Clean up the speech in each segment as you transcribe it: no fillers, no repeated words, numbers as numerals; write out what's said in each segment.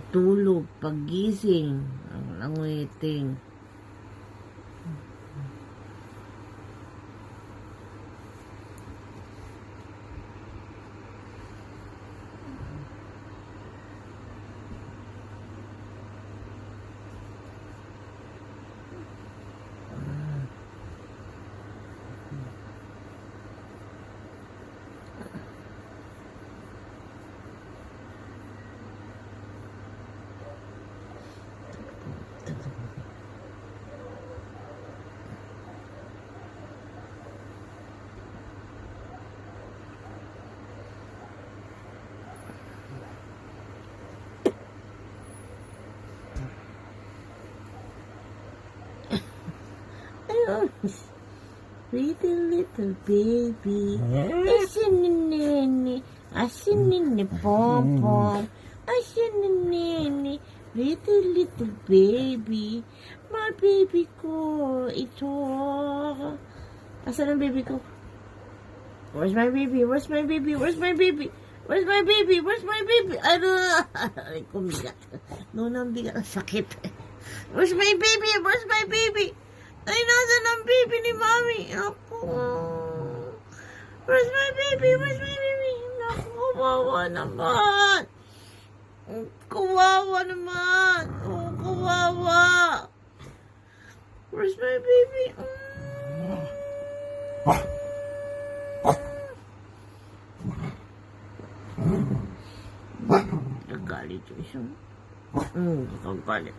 Pagtulog, paggising, ang langiting. Pretty little baby, asin nini pom pom, asin nini, pretty little baby, my baby ko, ito. Asan ang baby ko? Where's my baby? Where's my baby? Where's my baby? Where's my baby? Where's my baby? Ano? Ay, kumigat. Noon ang bigat, ang sakit. Where's my baby? Where's my baby? Ay, nasan ang baby ni Mami? Ako. Where's my baby? Where's my baby? Naku, kawawa naman. Kawawa naman. Oh, kawawa. Where's my baby? Nagalit yung isa. Nagalit.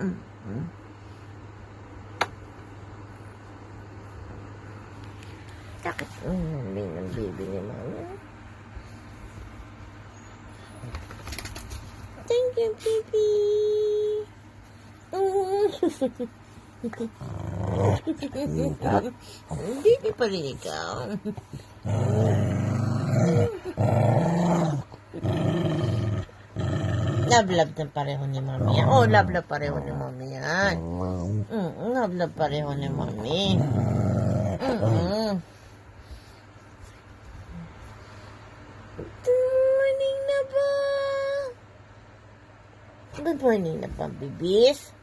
Takot ng baby ni Mami. Thank you, baby. Baby pa rin ikaw. Love na pareho ni Mami yan. Oh, love pareho ni Mami yan. Love pareho ni Mami. Good morning na ba, bibis?